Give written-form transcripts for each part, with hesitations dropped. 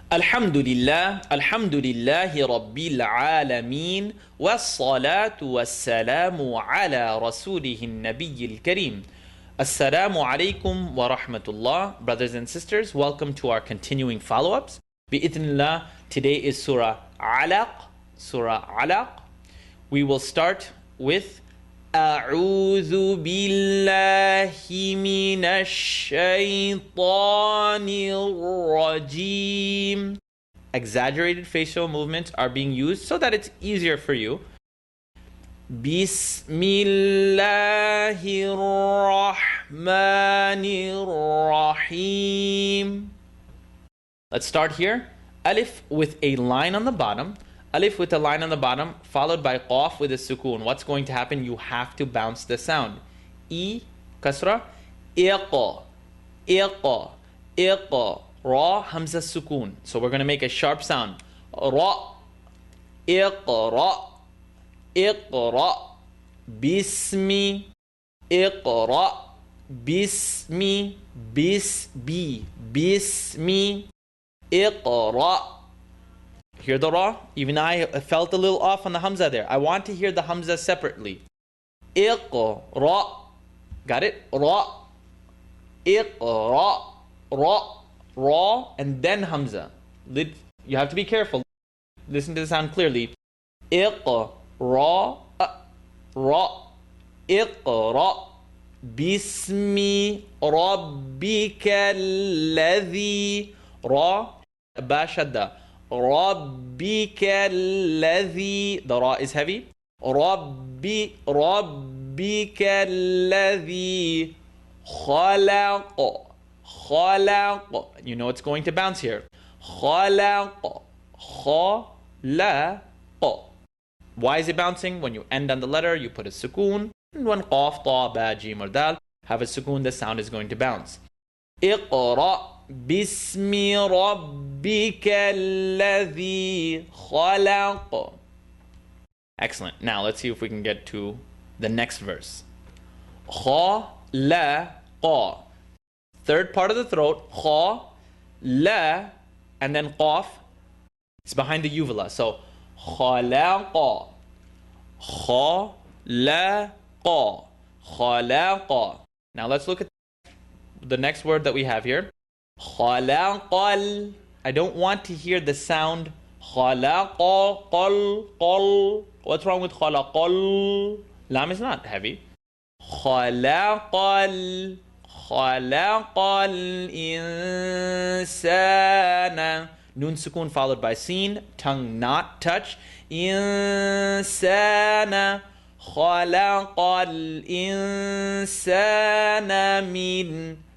Alhamdulillah, Alhamdulillahi Rabbil Alameen, wassalatu wassalamu ala rasulihin Nabiyyil Kareem. Assalamu alaikum wa rahmatullah. Brothers and sisters, welcome to our continuing follow-ups. Bi'idhnillah, today is Surah Alaq. Surah Alaq. We will start with أعوذ بالله من الشيطان الرجيم. Exaggerated facial movements are being used so that it's easier for you. Bismillahir Rahmanir Rahim. Let's start here. Alif with a line on the bottom. Alif with a line on the bottom, followed by qaf with a sukoon. What's going to happen? You have to bounce the sound. E, kasra, iqa, iqa, iqa. Ra, hamza, sukoon. So we're going to make a sharp sound. Ra, iqra, iqra, bismi, iqra, bismi, bismi, iqra. Hear the ra? Even I felt a little off on the hamza there. I want to hear the hamza separately. Iqra. Got it? Ra. Iqra. Ra. Ra. And then hamza. You have to be careful. Listen to the sound clearly. Iqra. Ra. Iqra. Bismi rabbika alladhi. Ra. Ba shadda. Rabbika alladhi. The ra is heavy. Rabbika alladhi khalaq. You know it's going to bounce here. Khalaq. Why is it bouncing? When you end on the letter, you put a sukoon. And when qaf, ta, ba, jim, or dal have a sukoon, the sound is going to bounce. Iqra. Bismi rabbika alladhi khalaq. Excellent. Now let's see if we can get to the next verse. Khalaqa. Third part of the throat. Kha, la, and then qaf. It's behind the uvula. So khalaqa. Khalaqa. Khalaqa. Now let's look at the next word that we have here. Khalaqal. I don't want to hear the sound khalaqa qal. What's wrong with khalaqal? Lam is not heavy. Khalaqal insana. Noon sukoon followed by seen. Tongue not touch. Insana. Khalaqal insana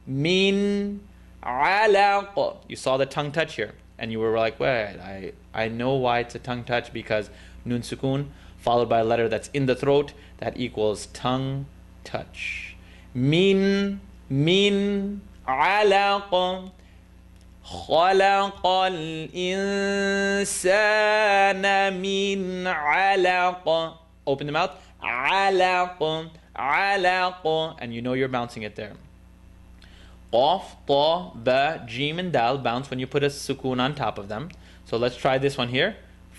min alaq. You saw the tongue touch here, and you were like, wait, I know why it's a tongue touch, because nun sukoon followed by a letter that's in the throat, that equals tongue touch. Min alaq. Khalaqal insana min alaq. Open the mouth. Alaq. And you know you're bouncing it there. Qaf, ta, ba, jim, and dal bounce when you put a sukoon on top of them. So let's try this one here.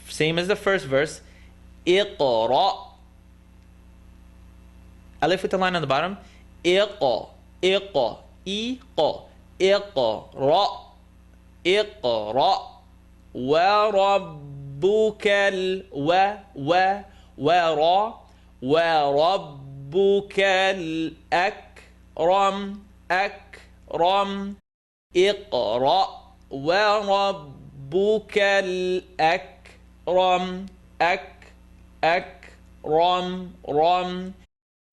Same as the first verse. Iqra. Alif with the line on the bottom. Iqa. Iqa. Iqa. Iqra. Iqra. Wa rabbukal. Wa ra. Wa rabbukal akram. Akram. Iqra wa rabbukal akram. Akram.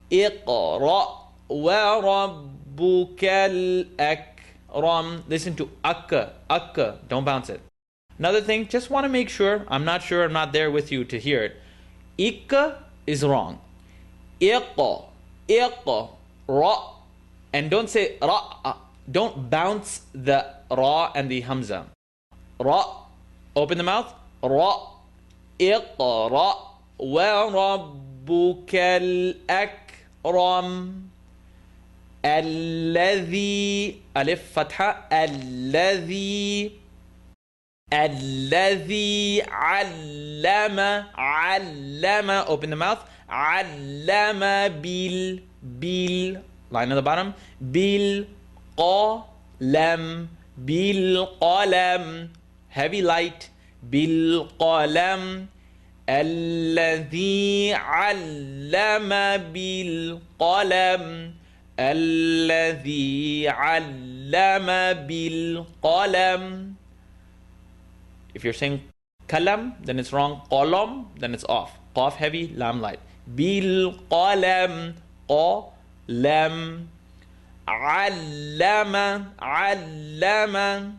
Iqra wa rabbukal akram. Listen to akka. Don't bounce it. Another thing, just want to make sure, I'm not there with you to hear it. Ikka is wrong. Iqa. Ra. And don't say ra. Don't bounce the ra and the hamza. Ra. Open the mouth. Ra. Iqra wa rabbukal akram. Alladhi. Alif fatha. Alladhi. الذي علم علم, open the mouth, علم line on the bottom, بالقلم بالقلم, heavy light, بالقلم, الذي علم بالقلم, الذي علم بالقلم. If you're saying kalam, then it's wrong. Qalam, then it's off. Qaf heavy, lam light. Bil qalam, qalam. Allama, allama.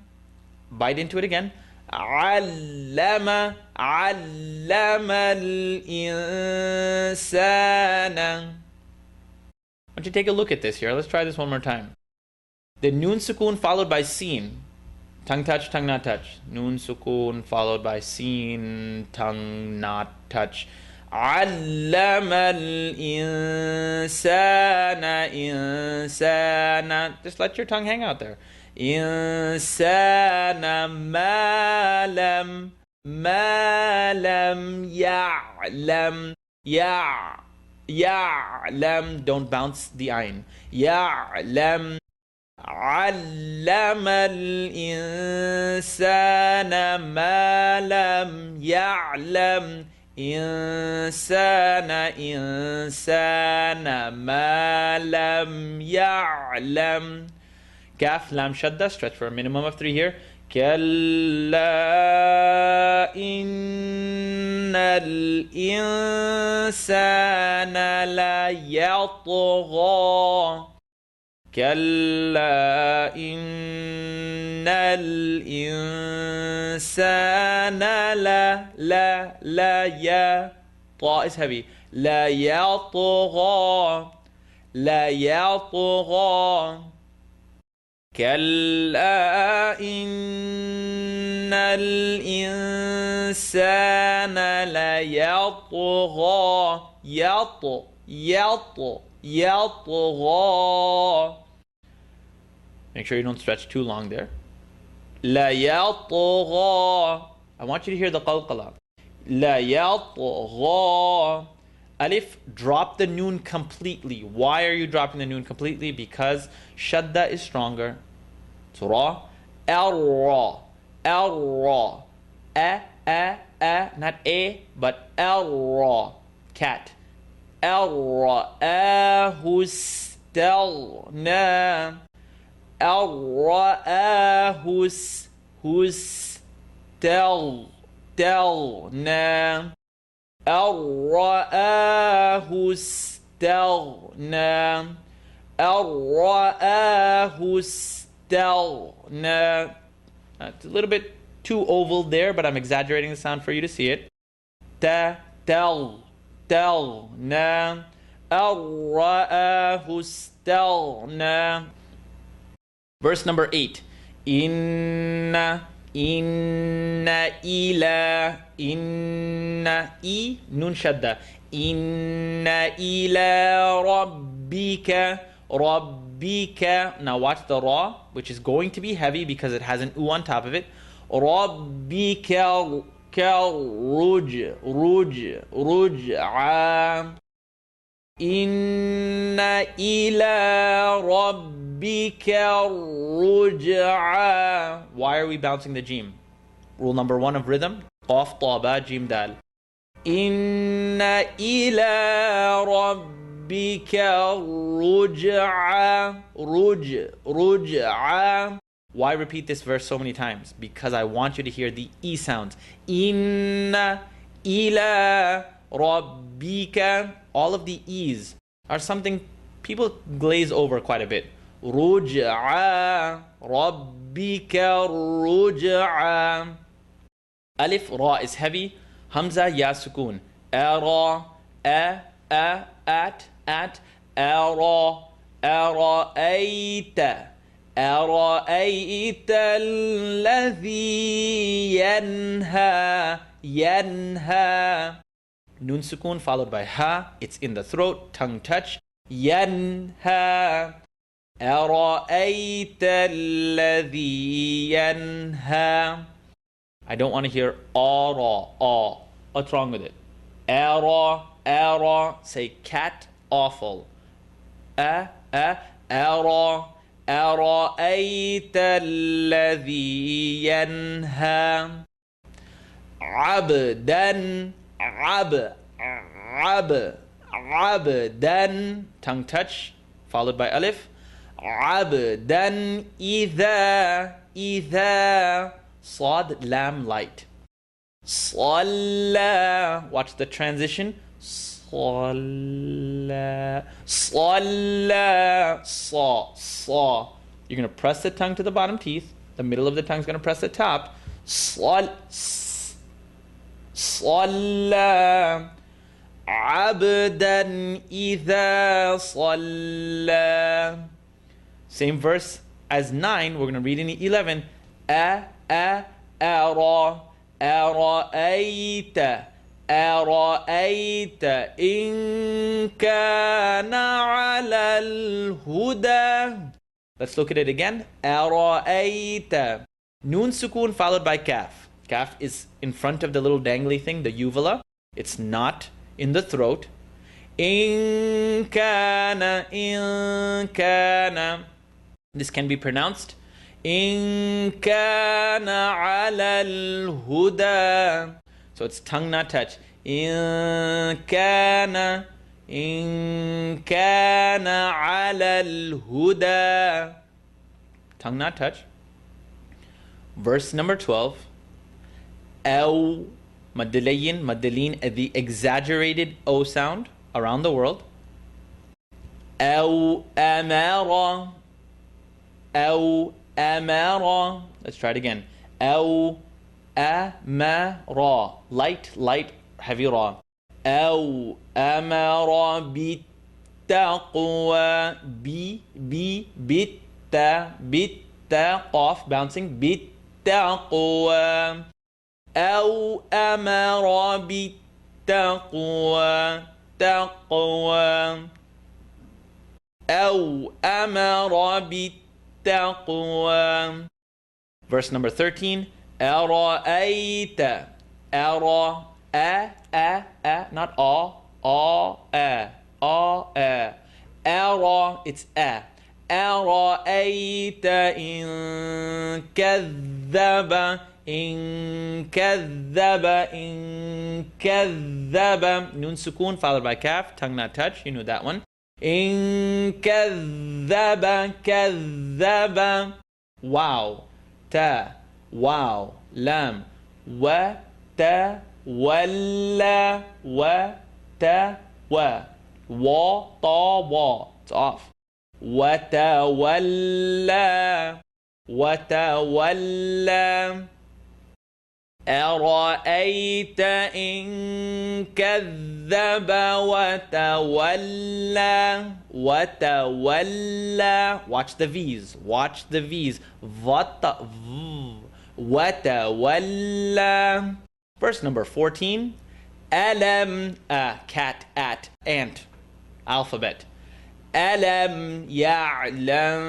Bite into it again. Allama, allama al-insana. Why don't you take a look at this here? Let's try this one more time. The noon sukoon followed by seen. Tongue touch, tongue not touch. Noon sukoon followed by seen, tongue not touch. Allama al-insana, insana. Just let your tongue hang out there. Insana malam, malam ya'lam, ya'lam. Don't bounce the ayn. Ya'lam. علم الإنسان ما لم يعلم إنسان ما لم يعلم. Kaf, lam, shadda, stretch for a minimum of 3 here. كلا إن الإنسان ليطغى. كلا إن الإنسان لا يا طاء is heavy لا يطغى لا يطغى. كلا إن الإنسان ليطغى يطغى. Make sure you don't stretch too long there. لا يطغى. I want you to hear the qalqala. لا يطغى. Alif, drop the noon completely. Why are you dropping the noon completely? Because shadda is stronger. It's ra. Al-ra. Al-ra. Not a, but al-ra. Cat. الرآه استغنى الرآه استغنى الرآه استغنى الرآه استغنى. It's a little bit too oval there, but I'm exaggerating the sound for you to see it. استغنى الرآه استغنى. Verse number 8. إن إلى نون شدة. إن إلى ربك. Now watch the ra, which is going to be heavy because it has an u on top of it. ربك رجعا. إن إلى ربك رجعا. Why are we bouncing the jim? Rule number 1 of rhythm. Qaf, ta, ba, jim, dal. إن إلى ربك رجعا. Why repeat this verse so many times? Because I want you to hear the E sounds. Inna, ila, rabbika. All of the E's are something people glaze over quite a bit. Ruj'a, rabbika ruj'a. Alif, ra is heavy. Hamza, ya, sukoon. Ara, at, ara, ara'ayta. أرأيت الذي ينهى. Noon sukoon followed by ha. It's in the throat, tongue touch. ينهى. أرأيت الذي ينهى. I don't want to hear aw. What's wrong with it? Ara. Say cat, awful. Ara. أرأيت الذي ينهى عبدا عبدا, tongue touch followed by alif. عبدا إذا صاد lam light. صلى, watch the transition. صلى saw. You're going to press the tongue to the bottom teeth. The middle of the tongue is going to press the top. صلى عبدا إذا صلى. Same verse as 9. We're going to read in 11. أرأيت إن كان على الهدى. Let's look at it again. أرأيت. Noon sukoon followed by kaf. Kaf is in front of the little dangly thing, the uvula. It's not in the throat. إن كان. This can be pronounced إن كان على الهدى. So it's tongue not touch. إن كان على الهدى. Tongue not touch. Verse number 12. أو مدلين, the exaggerated O sound around the world. أو أمارا. Let's try it again. أو أمارا. Light, heavy ra. أو أمارا بالتقوى. بالتا off bouncing. بالتقوى. أو أمر بالتقوى. تقوى. أو أمر بالتقوى. Verse number 13. أرأيت. Not أرى, it's أرأيت إن كذب. Noon sukoon followed by kaf, tongue not touch, you know that one. إن كذب. Wow. Wow. Lam. وتولى. It's off. وتولى. أرأيت إن كذب وتولى. Watch the V's. وتولى. Verse number 14. ألم. Cat, ant. Alphabet. ألم يعلم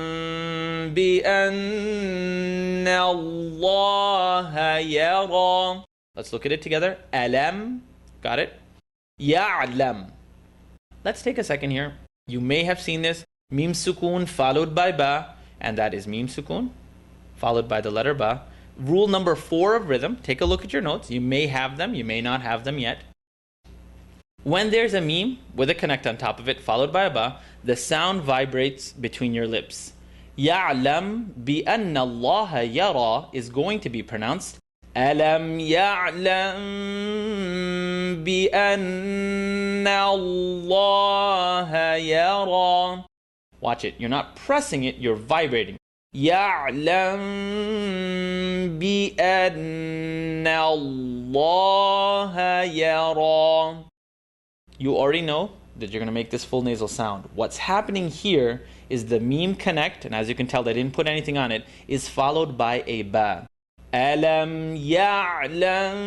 بأن الله يرى. Let's look at it together. ألم. Got it? يعلم. Let's take a second here. You may have seen this. Mim sukoon followed by ba, and that is mim sukoon followed by the letter ba. Rule number 4 of rhythm. Take a look at your notes. You may have them. You may not have them yet. When there's a mim with a connect on top of it followed by a ba, the sound vibrates between your lips. يعلم بأن الله يرى is going to be pronounced ألم يعلم بأن الله يرى. Watch it. You're not pressing it, you're vibrating. يعلم بأن الله يرى. You already know that you're going to make this full nasal sound. What's happening here is the meme connect, and as you can tell, they didn't put anything on it, is followed by a ba. Alam ya'lam.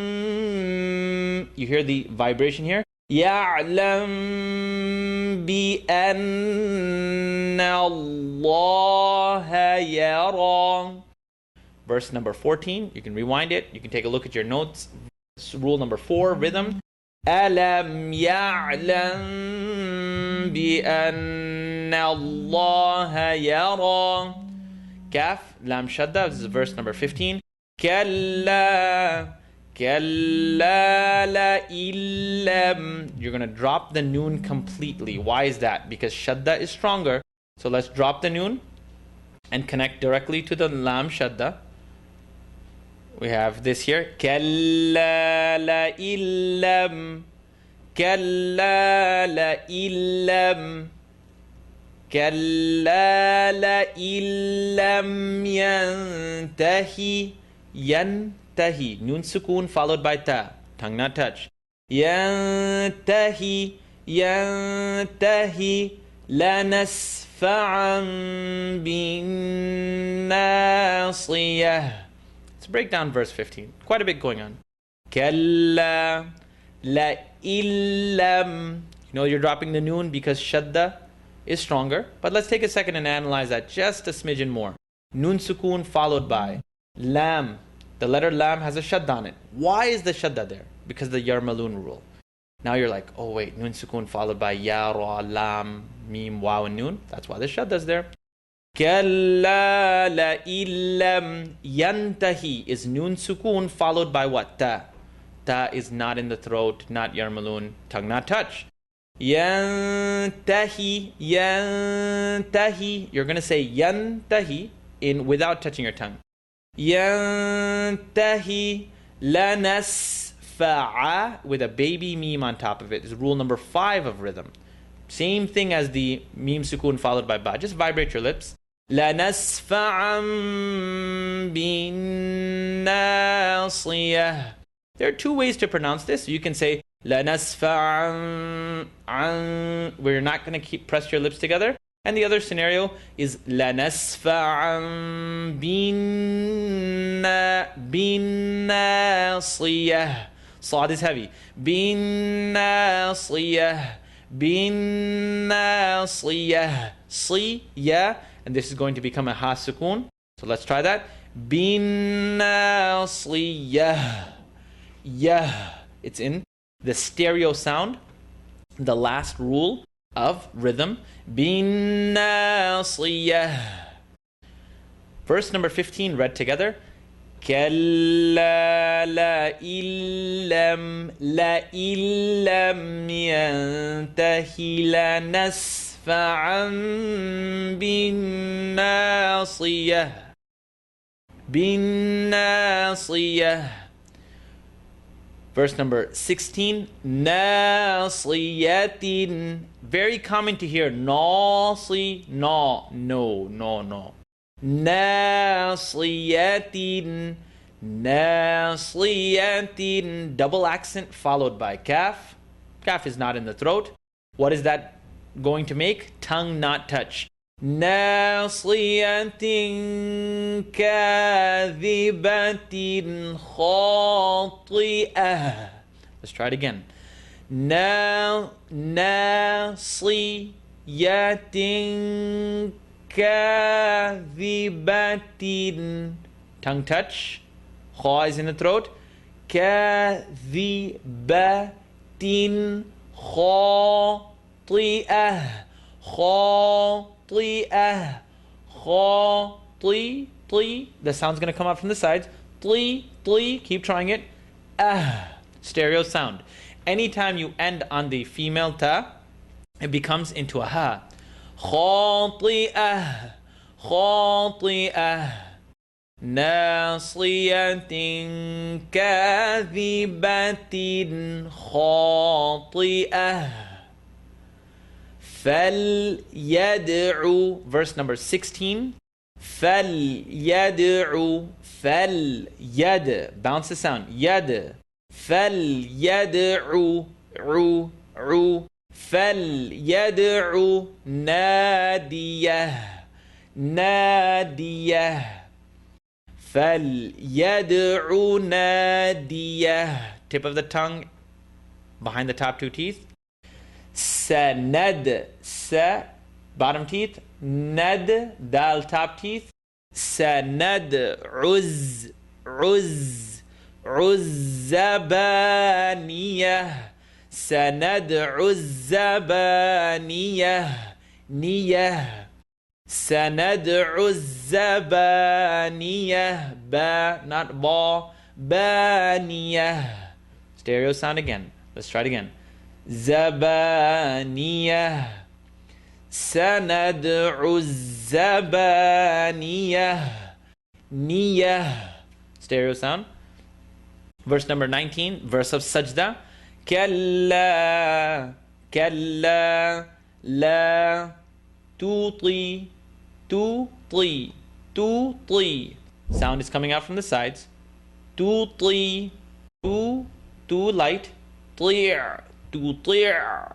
You hear the vibration here? Ya'lam bi anna Allah yara. verse number 14. You can rewind it. You can take a look at your notes. Rule number 4, rhythm. أَلَمْ يَعْلَمْ بِأَنَّ اللَّهَ يَرَى. Kaf, lam shadda. This is verse number 15. كَلَّا كَلَّا لَئِلَّمْ. You're going to drop the noon completely. Why is that? Because shadda is stronger. So let's drop the noon and connect directly to the lam shadda. We have this here. كَلَّا لَئِلَّمْ كَلَّا لَئِلَّمْ كَلَّا لَئِلَّمْ يَنْتَهِ يَنْتَهِ. Noon sukoon followed by ta. Tongue not touch. يَنْتَهِ يَنْتَهِ لَنَسْفَعًا بِالنَّاصِيَةِ. Let's break down verse 15. Quite a bit going on. كَلَّا لَئِلَّمْ. You know you're dropping the noon because shadda is stronger. But let's take a second and analyze that just a smidgen more. Noon sukoon followed by lam. The letter lam has a shadda on it. Why is the shadda there? Because the yarmalun rule. Now you're like, oh wait, noon sukoon followed by ya, ra, lam, mim, waw, and noon. That's why the shadda is there. كَلَّا لَئِلَّمْ يَنْتَهِ is noon sukoon followed by what? Ta. Ta is not in the throat, not yarmalun, tongue not touch. يَنْتَهِ يَنْتَهِ. You're going to say يَنْتَهِ without touching your tongue. يَنْتَهِ لَنَسْفَعَ with a baby meme on top of it is rule number 5 of rhythm. Same thing as the meme sukoon followed by ba. Just vibrate your lips. لَنَسْفَعًا بِالنَّاصِيَةِ. There are 2 ways to pronounce this. You can say لَنَسْفَعًا where you're not going to press your lips together. And the other scenario is لَنَسْفَعًا بِالنَّاصِيَةِ. Sad is heavy. بِالنَّاصِيَةِ بِالنَّاصِيَةِ. Si, yeah. And this is going to become a ha sukoon. So let's try that. بِالنَّاصِيَةِ. Yeah. It's in the stereo sound. The last rule of rhythm. بِالنَّاصِيَةِ. Verse number 15 read together. كَلَّا لَئِلَّمْ يَنْتَهِ لَنَسْفَعًا بِالنَّاصِيَةِ بِالنَّاصِيَةِ. Verse number 16. نَاصِيَةٍ. Very common to hear. Nasi, no. نَاصِيَةٍ نَاصِيَةٍ. Double accent followed by kaf. Kaf is not in the throat. What is that going to make? Tongue not touch. نَاصِيَةٍ كَاذِبَةٍ خَاطِئَةٍ. Let's try it again. نَاصِيَةٍ كَاذِبَةٍ. Tongue touch. Kha is in the throat. كَاذِبَةٍ خَاطِئَةٍ. خَاطِئَةٍ. خَاطِئَةٍ. The sound's going to come out from the sides. Keep trying it. Stereo sound. Anytime you end on the female ta, it becomes into a ha. خَاطِئَةٍ خَاطِئَةٍ. نَاصِيَةٍ كَاذِبَةٍ خَاطِئَةٍ. فَلْيَدْعُ. Verse number 16. فَلْيَدْعُ. فَلْيَدْ. Bounce the sound. يَدْ. فَلْيَدْعُ. عُ. فَلْيَدْعُ نَادِيَهُ. نَادِيَهُ. فَلْيَدْعُ نَادِيَهُ. Tip of the tongue behind the top 2 teeth. سَنَد. Sa, bottom teeth. Nad, dal, top teeth. سندعز عز عزبانية سندعو الزبانية نية سندعو الزبانية ba, not ba, بانية. Stereo sound again. Let's try it again. زبانية سندعو الزبانية نية. Stereo sound. Verse number 19, verse of sajda. كلا كلا لا توطي توطي توطي. Sound is coming out from the sides. توطي تو light. طيع تطيع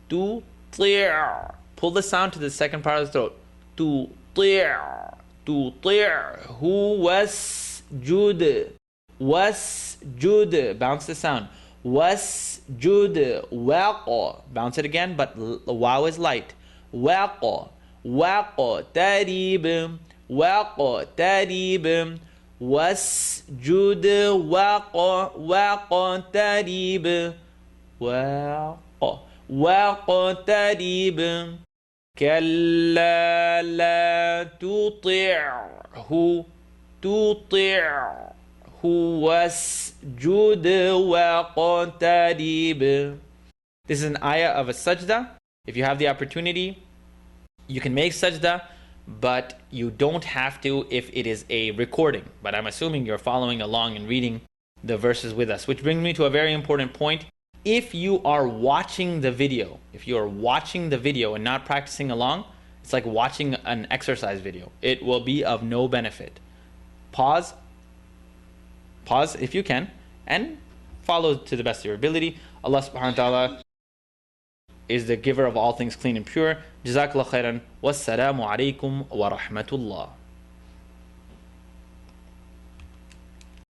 تطيع. Pull the sound to the second part of the throat. تطيع تطيع. واسجد واسجد. Bounce the sound. واسجد واق. Bounce it again, but wow is light. واق واقترب واقترب. واسجد واقترب واقترب. كلا لا تطعه تطعه واسجد واقترب. This is an ayah of a sajda. If you have the opportunity, you can make sajda, but you don't have to if it is a recording. But I'm assuming you're following along and reading the verses with us, which brings me to a very important point. If you are watching the video, and not practicing along, it's like watching an exercise video. It will be of no benefit. Pause if you can, and follow to the best of your ability. Allah subhanahu wa ta'ala is the giver of all things clean and pure. Jazakallah khairan. Wassalamu alaikum wa rahmatullah.